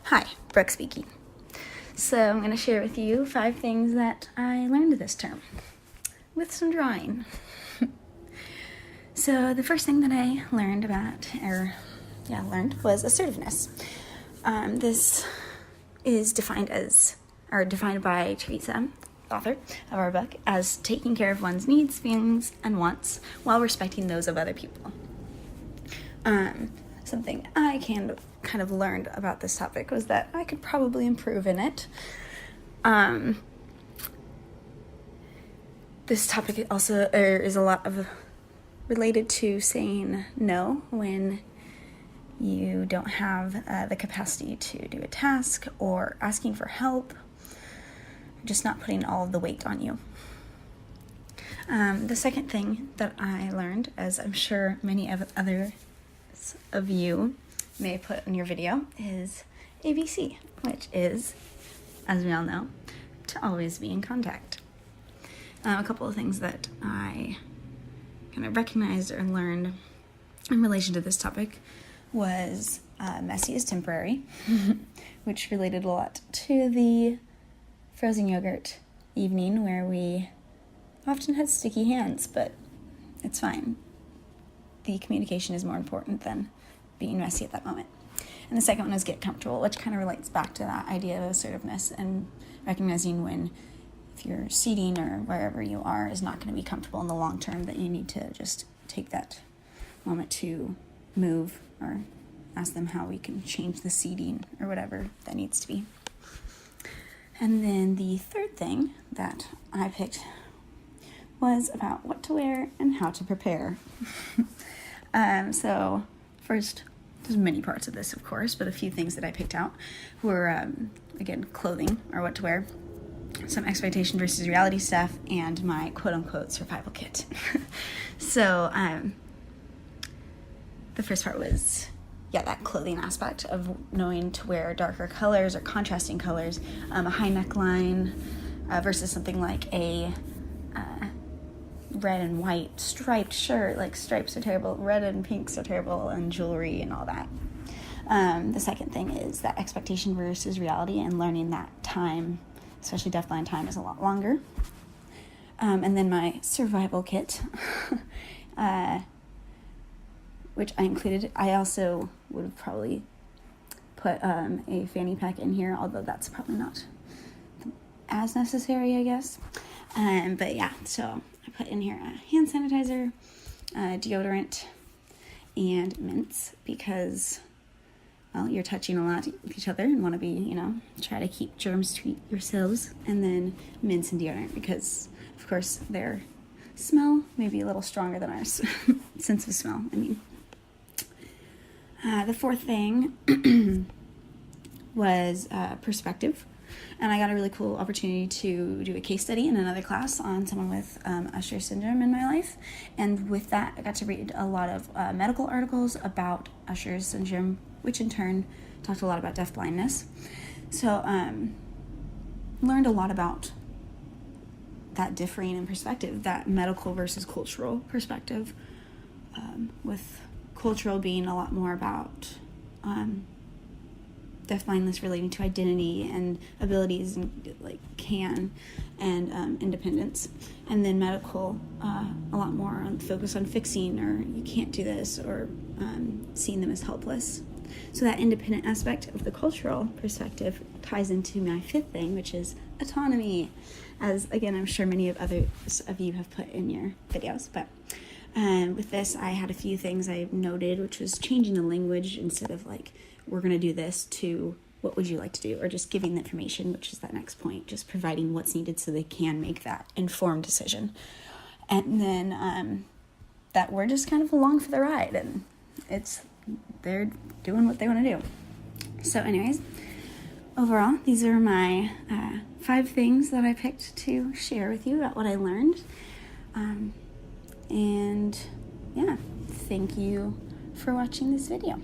Hi, Brooke speaking. So I'm going to share with you 5 things that I learned this term with some drawing. So the first thing that I learned was assertiveness. This is defined by Teresa, author of our book, as taking care of one's needs, feelings, and wants while respecting those of other people. Something I kind of learned about this topic was that I could probably improve in it. This topic also is a lot of related to saying no when you don't have the capacity to do a task, or asking for help, just not putting all of the weight on you. The second thing that I learned, as I'm sure many others of you may put in your video, is ABC, which is, as we all know, to always be in contact. A couple of things that I kind of recognized or learned in relation to this topic was messy is temporary, which related a lot to the frozen yogurt evening where we often had sticky hands, but it's fine. The communication is more important than being messy at that moment. And the second one is get comfortable, which kind of relates back to that idea of assertiveness and recognizing when, if you're seating or wherever you are is not going to be comfortable in the long term, that you need to just take that moment to move or ask them how we can change the seating or whatever that needs to be. And then the third thing that I picked was about what to wear and how to prepare. So first, there's many parts of this, of course, but a few things that I picked out were, again, clothing or what to wear, some expectation versus reality stuff, and my quote-unquote survival kit. So the first part was, that clothing aspect of knowing to wear darker colors or contrasting colors, a high neckline versus something like a red and white striped shirt. Like, stripes are terrible, red and pinks are terrible, and jewelry and all that. The second thing is that expectation versus reality, and learning that time, especially DeafBlind time, is a lot longer. And then my survival kit, which I included. I also would have probably put a fanny pack in here, although that's probably not as necessary, I guess. But yeah, so I put in here a hand sanitizer, deodorant, and mints, because, well, you're touching a lot with each other and want to be, try to keep germs to yourselves. And then mints and deodorant, because, of course, their smell may be a little stronger than ours. Sense of smell, I mean. The fourth thing was perspective. And I got a really cool opportunity to do a case study in another class on someone with Usher syndrome in my life. And with that, I got to read a lot of medical articles about Usher's syndrome, which in turn talked a lot about deafblindness. So learned a lot about that differing in perspective, that medical versus cultural perspective, with cultural being a lot more about deafblindness relating to identity and abilities and independence, and then medical a lot more on focus on fixing, or you can't do this, or seeing them as helpless. So that independent aspect of the cultural perspective ties into my fifth thing, which is autonomy, as again I'm sure many of others of you have put in your videos. But with this, I had a few things I noted, which was changing the language instead of like, we're going to do this, to what would you like to do, or just giving the information, which is that next point, just providing what's needed so they can make that informed decision. And then that we're just kind of along for the ride, and they're doing what they want to do. So anyways, overall, these are my 5 things that I picked to share with you about what I learned. And yeah, thank you for watching this video.